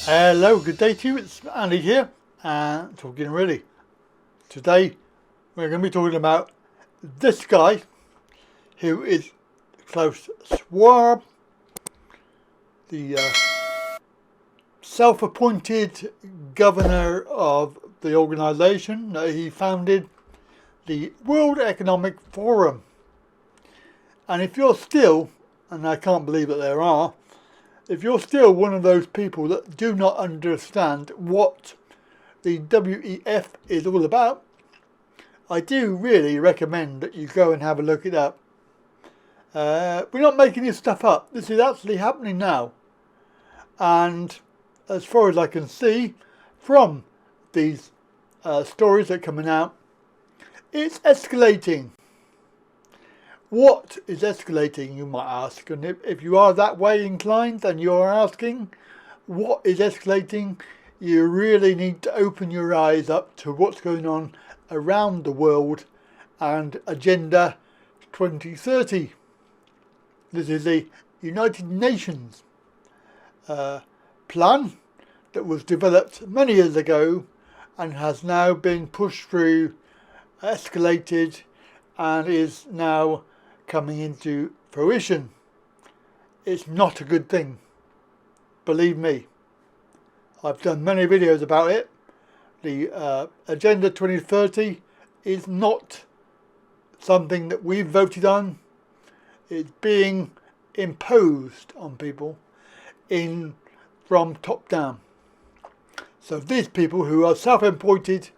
Hello, good day to you. It's Andy here, and Talkin really. Today we're going to be talking about this guy who is Klaus Schwab, the self-appointed governor of the organisation that he founded, the World Economic Forum. And if you're still, and I can't believe that there are, if you're still one of those people that do not understand what the WEF is all about, I do really recommend that you go and have a look it up. We're not making this stuff up. This is actually happening now. And as far as I can see from these stories that are coming out, it's escalating. What is escalating, you might ask? And if you are that way inclined and you're asking what is escalating, you really need to open your eyes up to what's going on around the world and Agenda 2030. This is the United Nations plan that was developed many years ago and has now been pushed through, escalated, and is now coming into fruition. It's not a good thing, believe me. I've done many videos about it. The Agenda 2030 is not something that we've voted on. It's being imposed on people from top down. So these people who are self-appointed,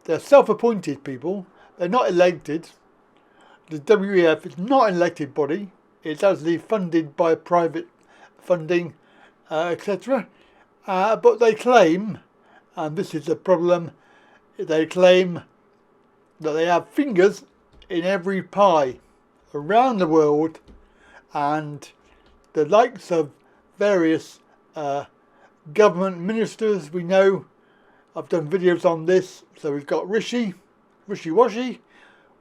they're self-appointed people, they're not elected. The WEF is not an elected body. It's actually funded by private funding, etc. But they claim, and this is the problem, they claim that they have fingers in every pie around the world, and the likes of various government ministers we know. I've done videos on this. So we've got Rishi-Washy,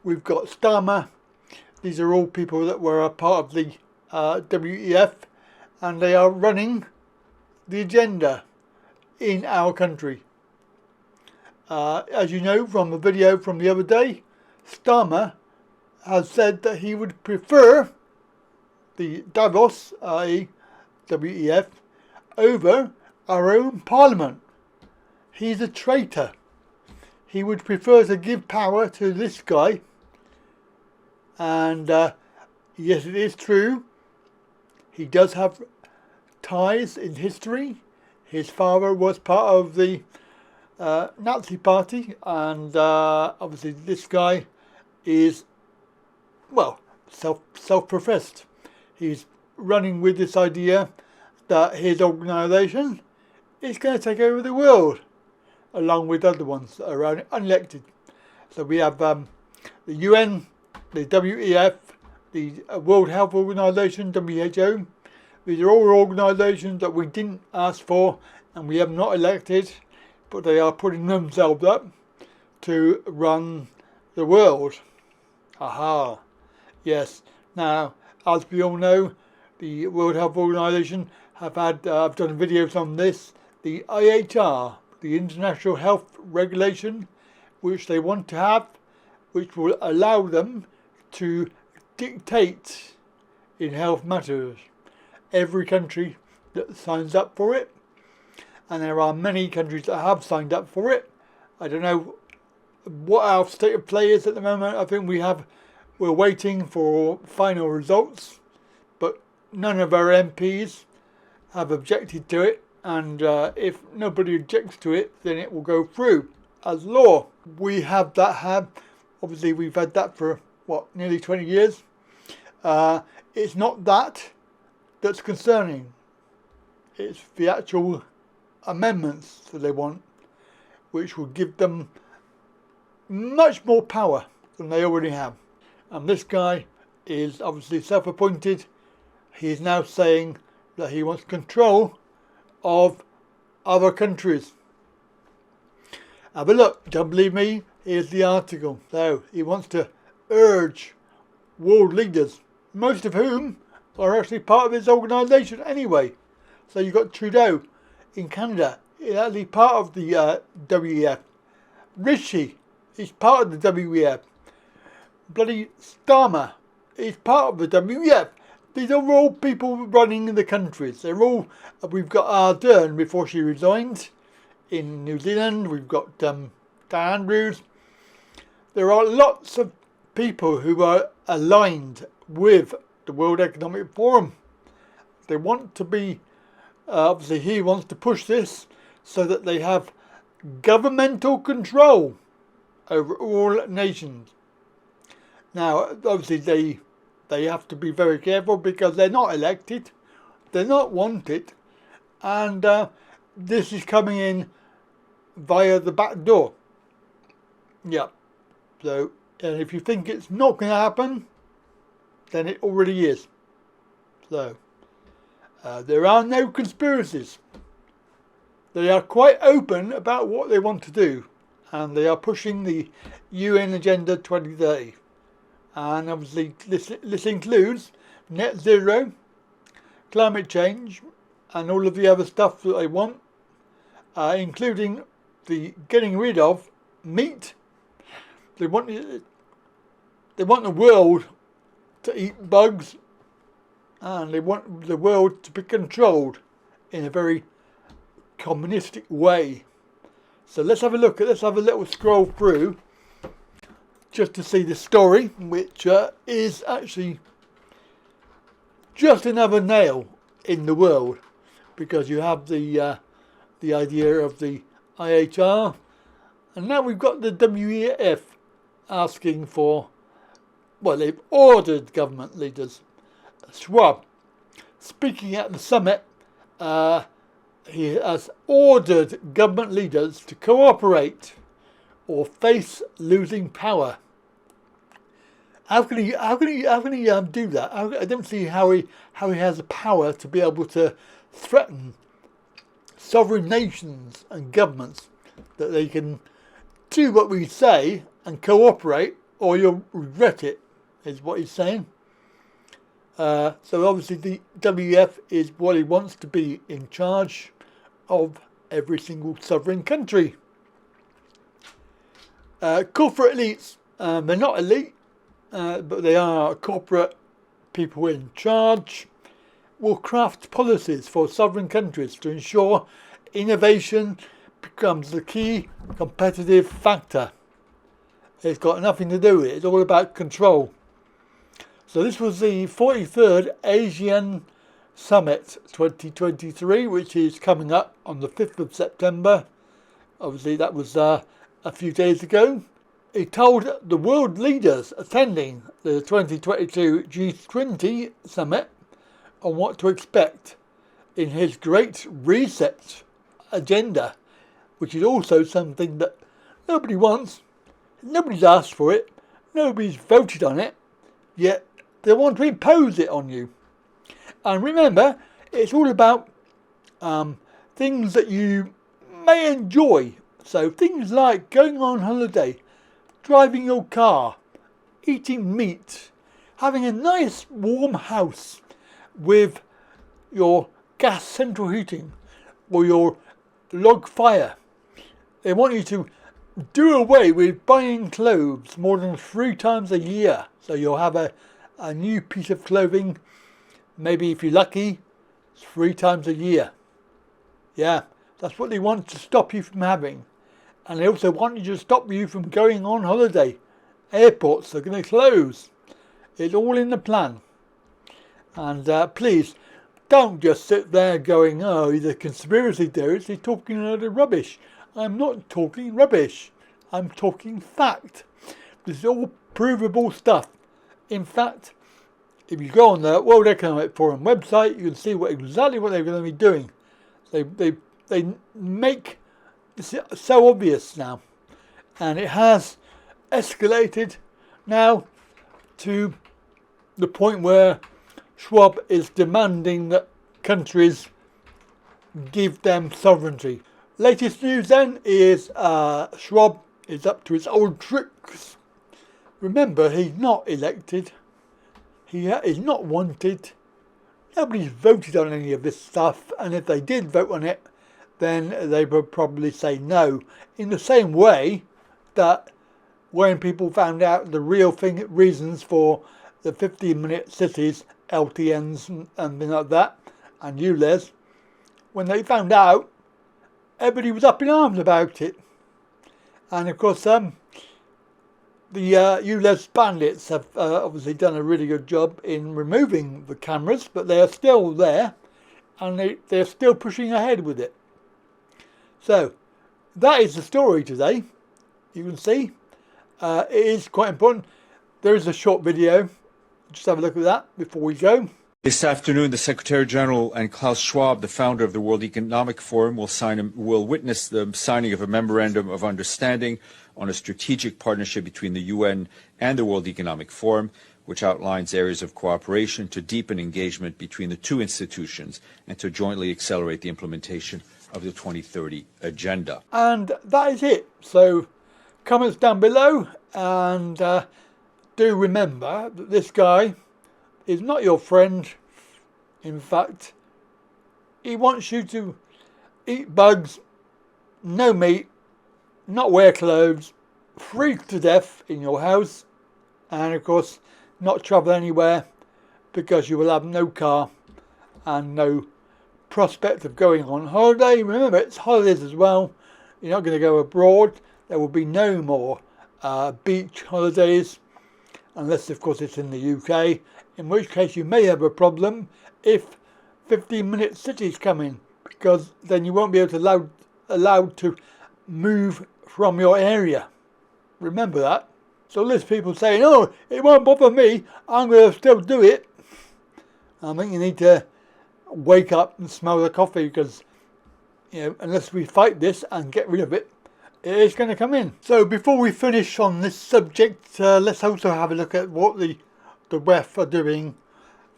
we've got Starmer. These are all people that were a part of the WEF, and they are running the agenda in our country. As you know from the video from the other day, Starmer has said that he would prefer the Davos, i.e. WEF, over our own parliament. He's a traitor. He would prefer to give power to this guy. And yes, it is true, he does have ties in history. His father was part of the Nazi party, and obviously this guy is, well, self-professed. He's running with this idea that his organisation is going to take over the world, along with other ones that are unelected. So we have the UN, the WEF, the World Health Organization, WHO. These are all organisations that we didn't ask for and we have not elected, but they are putting themselves up to run the world. Aha. Yes. Now, as we all know, the World Health Organization have had, I've done videos on this, the IHR, the International Health Regulation, which they want to have, which will allow them to dictate in health matters. Every country that signs up for it, and there are many countries that have signed up for it. I don't know what our state of play is at the moment. I think we're waiting for final results, but none of our MPs have objected to it, and if nobody objects to it, then it will go through as law. We have that obviously we've had that for nearly 20 years. It's not that's concerning. It's the actual amendments that they want, which will give them much more power than they already have. And this guy is obviously self-appointed. He is now saying that he wants control of other countries. Have a look. Don't believe me? Here's the article. So he wants to urge world leaders, most of whom are actually part of this organisation anyway. So you've got Trudeau in Canada, he's actually part of the WEF. Rishi is part of the WEF. Bloody Starmer is part of the WEF. These are all people running the countries. They're all. We've got Ardern before she resigned in New Zealand. We've got Dan Andrews. There are lots of people who are aligned with the World Economic Forum. They want to be. Obviously, he wants to push this so that they have governmental control over all nations. Now, obviously, they have to be very careful because they're not elected, they're not wanted, and this is coming in via the back door. Yeah. So, and if you think it's not going to happen, then it already is. So, there are no conspiracies. They are quite open about what they want to do, and they are pushing the UN Agenda 2030. And obviously this includes net zero, climate change, and all of the other stuff that they want, including the getting rid of meat. They want the world to eat bugs, and they want the world to be controlled in a very communistic way. So let's have a little scroll through just to see the story, which is actually just another nail in the world, because you have the idea of the IHR, and now we've got the WEF asking for, well, they've ordered government leaders. Schwab, speaking at the summit, he has ordered government leaders to cooperate or face losing power. How can he do that? I don't see how he has the power to be able to threaten sovereign nations and governments that they can do what we say and cooperate, or you'll regret it, is what he's saying. So obviously the WEF is what he wants to be in charge of every single sovereign country. Corporate elites, they're not elite, but they are corporate people in charge, will craft policies for sovereign countries to ensure innovation becomes the key competitive factor. It's got nothing to do with it, it's all about control. So this was the 43rd Asian Summit 2023, which is coming up on the 5th of September. Obviously that was a few days ago. He told the world leaders attending the 2022 G20 Summit on what to expect in his Great Reset agenda, which is also something that nobody wants, nobody's asked for it, nobody's voted on it, yet they want to impose it on you. And remember, it's all about things that you may enjoy. So things like going on holiday, driving your car, eating meat, having a nice warm house with your gas central heating or your log fire. They want you to do away with buying clothes more than 3 times a year. So you'll have a new piece of clothing, maybe if you're lucky, 3 times a year. Yeah, that's what they want to stop you from having. And they also want you to stop you from going on holiday. Airports are going to close. It's all in the plan. And please, don't just sit there going, oh, he's a conspiracy theorist, he's talking a lot of rubbish. I'm not talking rubbish. I'm talking fact. This is all provable stuff. In fact, if you go on the World Economic Forum website, you can see exactly what they're going to be doing. They make this so obvious now, and it has escalated now to the point where Schwab is demanding that countries give them sovereignty. Latest news then is Schwab is up to his old tricks. Remember, he's not elected. he is not wanted. Nobody's voted on any of this stuff, and if they did vote on it, then they would probably say no. In the same way that when people found out the real reasons for the 15-minute cities, LTNs and things like that, and ULEZ, when they found out, everybody was up in arms about it. And of course, the ULEZ bandits have obviously done a really good job in removing the cameras, but they are still there, and they're still pushing ahead with it. So, that is the story today. You can see, it is quite important. There is a short video. Just have a look at that before we go. This afternoon, the Secretary General and Klaus Schwab, the founder of the World Economic Forum, will witness the signing of a memorandum of understanding on a strategic partnership between the UN and the World Economic Forum, which outlines areas of cooperation to deepen engagement between the two institutions and to jointly accelerate the implementation of the 2030 agenda. And that is it. So, comments down below, and do remember that this guy is not your friend. In fact, he wants you to eat bugs, no meat, not wear clothes, freeze to death in your house, and of course not travel anywhere because you will have no car and no prospect of going on holiday. Remember, it's holidays as well. You're not going to go abroad. There will be no more beach holidays, unless of course it's in the UK, in which case you may have a problem if 15-minute cities come in, because then you won't be able to allowed to move from your area. Remember that. So there's people saying, oh, it won't bother me, I'm going to still do it. I think you need to wake up and smell the coffee, because unless we fight this and get rid of it, it is going to come in. So before we finish on this subject, let's also have a look at what the WEF are doing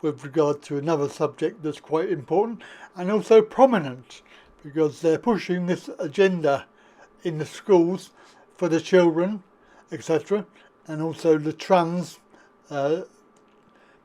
with regard to another subject that's quite important and also prominent, because they're pushing this agenda in the schools for the children, etc., and also the trans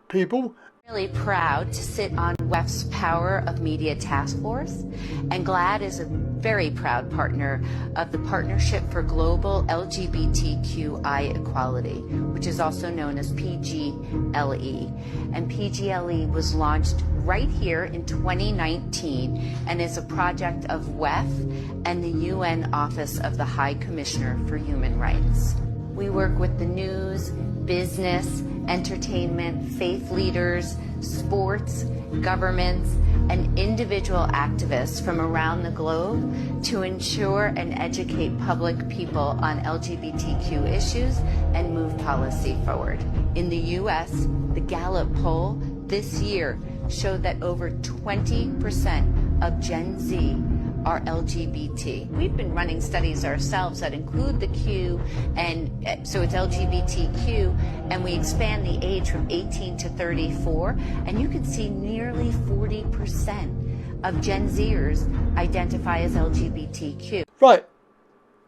people. Really proud to sit on WEF's Power of Media Task Force, and GLAAD is a very proud partner of the Partnership for Global LGBTQI Equality, which is also known as PGLE. And PGLE was launched right here in 2019 and is a project of WEF and the UN Office of the High Commissioner for Human Rights. We work with the news, business, entertainment, faith leaders, sports, governments, and individual activists from around the globe to ensure and educate public people on LGBTQ issues and move policy forward. In the US, the Gallup poll this year showed that over 20% of Gen Z are LGBT. We've been running studies ourselves that include the Q, and so it's LGBTQ, and we expand the age from 18 to 34, and you can see nearly 40% of Gen Zers identify as LGBTQ. Right,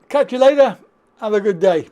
catch you later, have a good day.